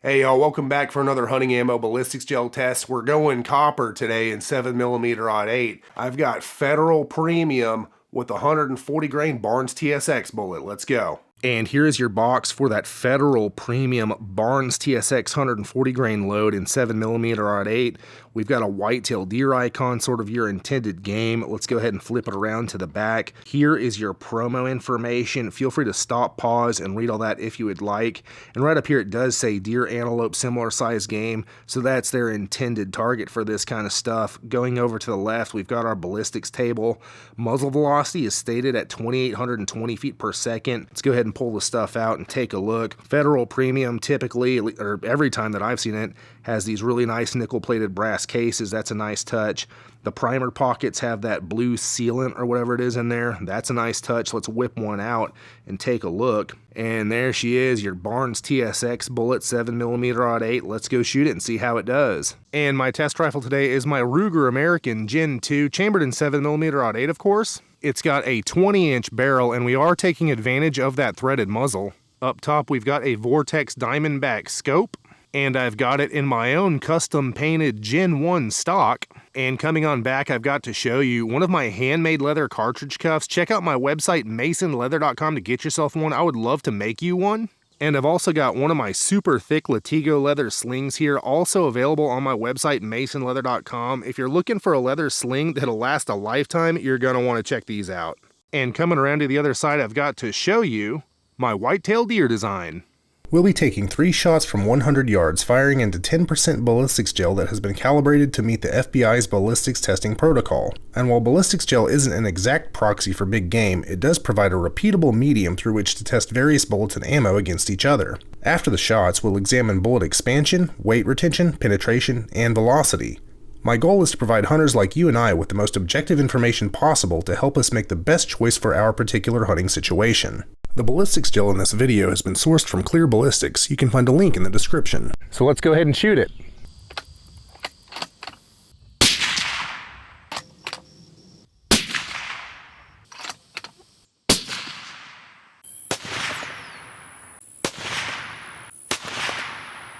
Hey y'all, welcome back for another hunting ammo ballistics gel test. We're going copper today in 7mm-08. I've got Federal Premium with a 140 grain Barnes TSX bullet. Let's go. And here is your box for that Federal Premium Barnes TSX 140 grain load in 7mm-08. We've got a whitetail deer icon, sort of your intended game. Let's go ahead and flip it around to the back. Here is your promo information. Feel free to stop, pause, and read all that if you would like. And right up here it does say deer, antelope, similar size game. So that's their intended target for this kind of stuff. Going over to the left, we've got our ballistics table. Muzzle velocity is stated at 2,820 feet per second. Let's go ahead and pull the stuff out and take a look. Federal Premium typically, or every time that I've seen it, has these really nice nickel-plated brass cases. That's a nice touch. The primer pockets have that blue sealant or whatever it is in there. That's a nice touch. Let's whip one out and take a look. And there she is, your Barnes TSX bullet, 7mm-08. Let's go shoot it and see how it does. And my test rifle today is my Ruger American Gen 2, chambered in 7mm-08, of course. It's got a 20-inch barrel, and we are taking advantage of that threaded muzzle. Up top, we've got a Vortex Diamondback scope, and I've got it in my own custom painted Gen 1 stock. And coming on back, I've got to show you one of my handmade leather cartridge cuffs. Check out my website, masonleather.com, to get yourself one. I would love to make you one. And I've also got one of my super thick Latigo leather slings here, also available on my website, masonleather.com. If you're looking for a leather sling that'll last a lifetime, you're going to want to check these out. And coming around to the other side, I've got to show you my whitetail deer design. We'll be taking 3 shots from 100 yards, firing into 10% ballistics gel that has been calibrated to meet the FBI's ballistics testing protocol. And while ballistics gel isn't an exact proxy for big game, it does provide a repeatable medium through which to test various bullets and ammo against each other. After the shots, we'll examine bullet expansion, weight retention, penetration, and velocity. My goal is to provide hunters like you and I with the most objective information possible to help us make the best choice for our particular hunting situation. The ballistics gel in this video has been sourced from Clear Ballistics. You can find a link in the description. So let's go ahead and shoot it.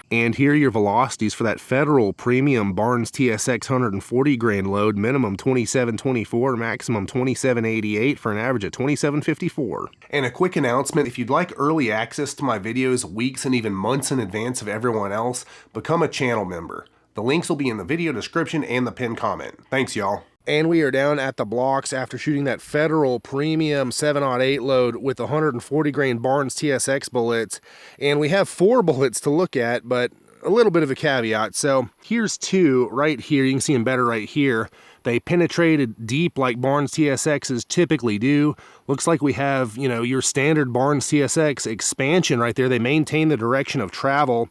And here are your velocities for that Federal Premium Barnes TSX 140 grain load. Minimum 27.24, maximum 27.88 for an average of 27.54. And a quick announcement, if you'd like early access to my videos weeks and even months in advance of everyone else, become a channel member. The links will be in the video description and the pinned comment. Thanks, y'all. And we are down at the blocks after shooting that Federal Premium 7/08 load with 140 grain Barnes TSX bullets. And we have 4 bullets to look at, but a little bit of a caveat. So here's 2 right here. You can see them better right here. They penetrated deep like Barnes TSXs typically do. Looks like we have, your standard Barnes TSX expansion right there. They maintain the direction of travel.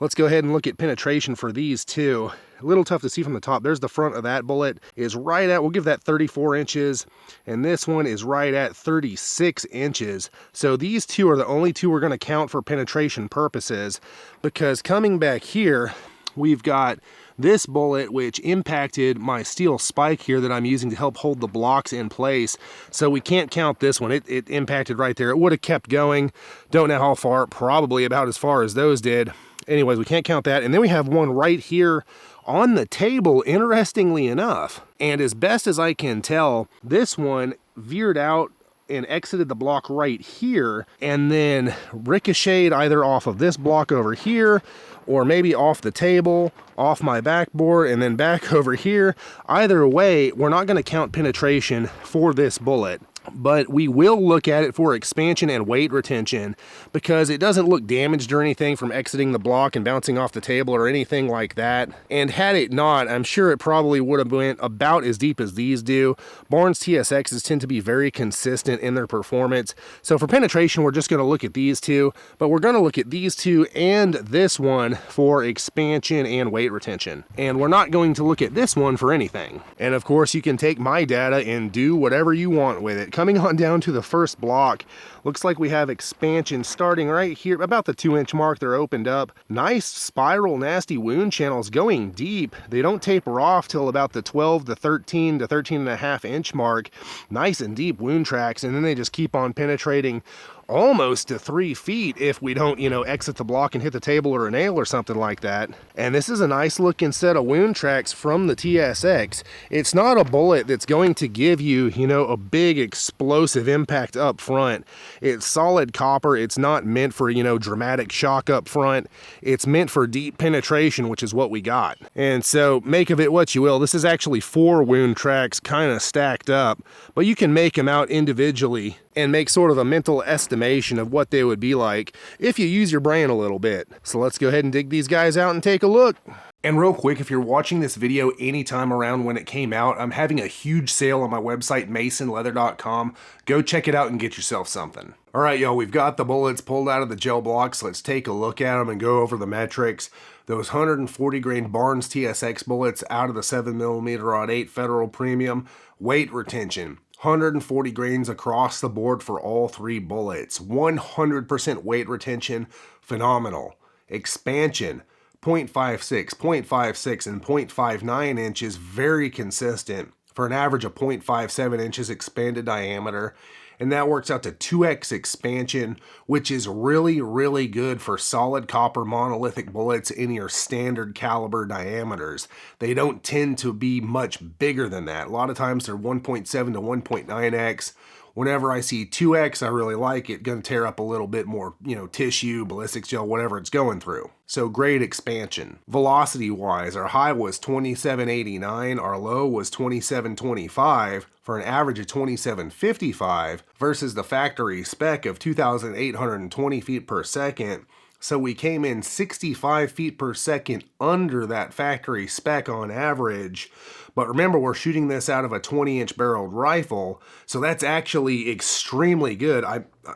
Let's go ahead and look at penetration for these 2. A little tough to see from the top. There's the front of that bullet, is right at, we'll give that 34 inches, and this one is right at 36 inches. So these 2 are the only 2 we're going to count for penetration purposes, because coming back here, we've got this bullet which impacted my steel spike here that I'm using to help hold the blocks in place. So we can't count this one. It impacted right there. It would have kept going. Don't know how far, probably about as far as those did. Anyways, we can't count that. And then we have one right here on the table, interestingly enough. And as best as I can tell, this one veered out and exited the block right here and then ricocheted either off of this block over here or maybe off the table, off my backboard, and then back over here. Either way, we're not going to count penetration for this bullet, but we will look at it for expansion and weight retention because it doesn't look damaged or anything from exiting the block and bouncing off the table or anything like that. And had it not, I'm sure it probably would have went about as deep as these do. Barnes TSXs tend to be very consistent in their performance. So for penetration, we're just going to look at these 2, but we're going to look at these 2 and this one for expansion and weight retention. And we're not going to look at this one for anything. And of course, you can take my data and do whatever you want with it. Coming on down to the first block, looks like we have expansion starting right here, about the 2-inch mark. They're opened up. Nice spiral, nasty wound channels going deep. They don't taper off till about the 12 to 13 to 13.5 inch mark. Nice and deep wound tracks, and then they just keep on penetrating almost to 3 feet if we don't, exit the block and hit the table or a nail or something like that. And this is a nice looking set of wound tracks from the TSX. It's not a bullet that's going to give you, a big explosive impact up front. It's solid copper. It's not meant for, dramatic shock up front. It's meant for deep penetration, which is what we got. And so make of it what you will. This is actually 4 wound tracks kind of stacked up, but you can make them out individually and make sort of a mental estimation of what they would be like if you use your brain a little bit. So let's go ahead and dig these guys out and take a look. And real quick, if you're watching this video anytime around when it came out, I'm having a huge sale on my website, masonleather.com. Go check it out and get yourself something. All right, y'all, we've got the bullets pulled out of the gel blocks. Let's take a look at them and go over the metrics. Those 140 grain Barnes TSX bullets out of the 7mm-08 Federal Premium. Weight retention, 140 grains across the board for all 3 bullets. 100% weight retention, phenomenal. Expansion, 0.56, 0.56, and 0.59 inches, very consistent for an average of 0.57 inches expanded diameter. And that works out to 2x expansion, which is really, really good for solid copper monolithic bullets in your standard caliber diameters. They don't tend to be much bigger than that. A lot of times they're 1.7 to 1.9x. Whenever I see 2x, I really like it. Gonna tear up a little bit more, tissue, ballistics gel, whatever it's going through. So great expansion. Velocity-wise, our high was 2789, our low was 2725 for an average of 2755 versus the factory spec of 2,820 feet per second. So we came in 65 feet per second under that factory spec on average. But remember, we're shooting this out of a 20-inch barreled rifle, so that's actually extremely good.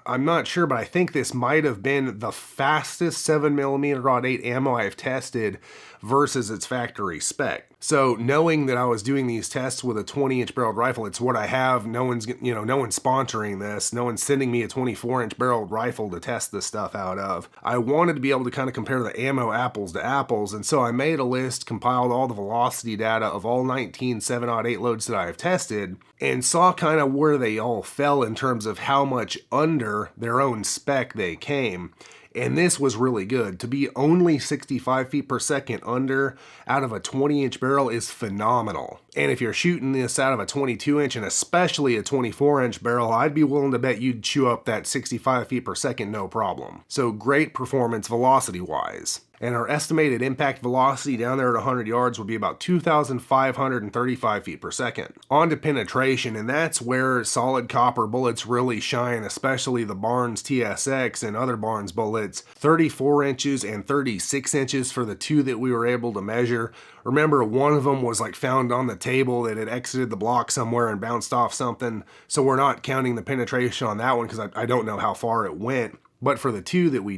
I'm not sure, but I think this might have been the fastest 7mm-08 ammo I've tested versus its factory spec. So knowing that I was doing these tests with a 20-inch barreled rifle, it's what I have. No one's sponsoring this. No one's sending me a 24-inch barreled rifle to test this stuff out of. I wanted to be able to kind of compare the ammo apples to apples, and so I made a list, compiled all the velocity data of all 19 7/08 loads that I've tested, and saw kind of where they all fell in terms of how much under their own spec they came. And this was really good. To be only 65 feet per second under out of a 20-inch barrel is phenomenal. And if you're shooting this out of a 22-inch and especially a 24-inch barrel, I'd be willing to bet you'd chew up that 65 feet per second no problem. So great performance velocity-wise. And our estimated impact velocity down there at 100 yards would be about 2,535 feet per second. On to penetration, and that's where solid copper bullets really shine, especially the Barnes TSX and other Barnes bullets. 34 inches and 36 inches for the 2 that we were able to measure. Remember, one of them was like found on the table that had exited the block somewhere and bounced off something, so we're not counting the penetration on that one because I don't know how far it went. But for the 2 that we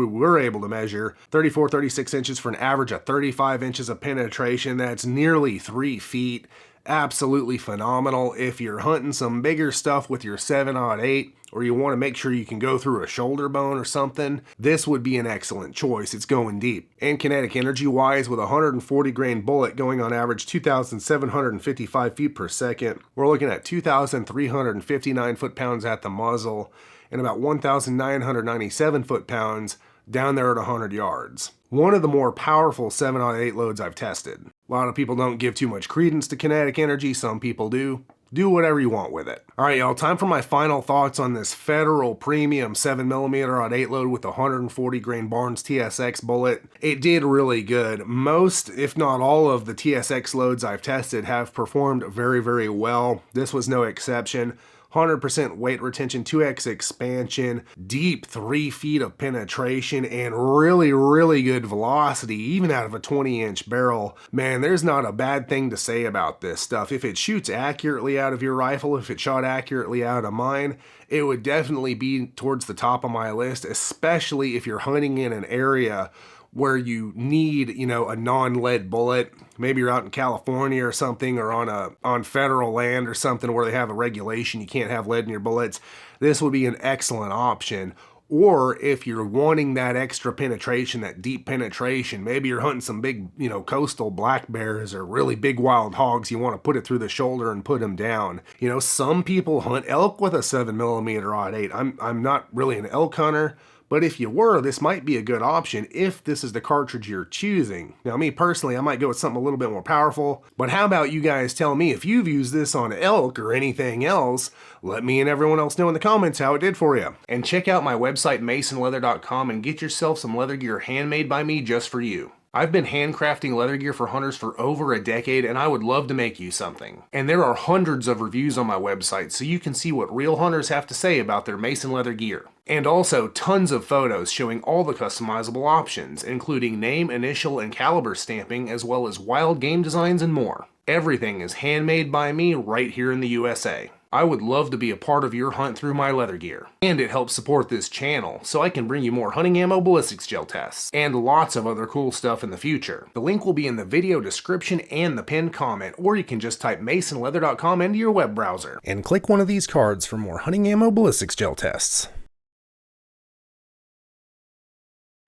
were able to measure, 34, 36 inches for an average of 35 inches of penetration. That's nearly 3 feet. Absolutely phenomenal. If you're hunting some bigger stuff with your 7/08, or you want to make sure you can go through a shoulder bone or something, this would be an excellent choice. It's going deep. And kinetic energy wise, with a 140 grain bullet going on average 2,755 feet per second, we're looking at 2,359 foot-pounds at the muzzle and about 1,997 foot-pounds down there at 100 yards. One of the more powerful 7/08 loads I've tested. A lot of people don't give too much credence to kinetic energy. Some people do. Do whatever you want with it. All right, y'all, time for my final thoughts on this Federal Premium 7mm-08 load with a 140 grain Barnes TSX bullet. It did really good. Most, if not all, of the TSX loads I've tested have performed very, very well. This was no exception. 100% weight retention, 2x expansion, deep 3 feet of penetration, and really, really good velocity, even out of a 20-inch barrel. Man, there's not a bad thing to say about this stuff. If it shoots accurately out of your rifle, if it shot accurately out of mine, it would definitely be towards the top of my list, especially if you're hunting in an area where you need, a non-lead bullet. Maybe you're out in California or something, or on federal land or something where they have a regulation you can't have lead in your bullets. This would be an excellent option. Or if you're wanting that extra penetration, that deep penetration, maybe you're hunting some big, coastal black bears or really big wild hogs, you want to put it through the shoulder and put them down. Some people hunt elk with a 7mm-08. I'm not really an elk hunter, but if you were, this might be a good option if this is the cartridge you're choosing. Now, me personally, I might go with something a little bit more powerful, but how about you guys tell me if you've used this on elk or anything else? Let me and everyone else know in the comments how it did for you. And check out my website, masonleather.com, and get yourself some leather gear handmade by me just for you. I've been handcrafting leather gear for hunters for over a decade, and I would love to make you something. And there are hundreds of reviews on my website, so you can see what real hunters have to say about their Mason leather gear. And also tons of photos showing all the customizable options, including name, initial, and caliber stamping, as well as wild game designs and more. Everything is handmade by me right here in the USA. I would love to be a part of your hunt through my leather gear. And it helps support this channel, so I can bring you more hunting ammo ballistics gel tests, and lots of other cool stuff in the future. The link will be in the video description and the pinned comment, or you can just type masonleather.com into your web browser. And click one of these cards for more hunting ammo ballistics gel tests.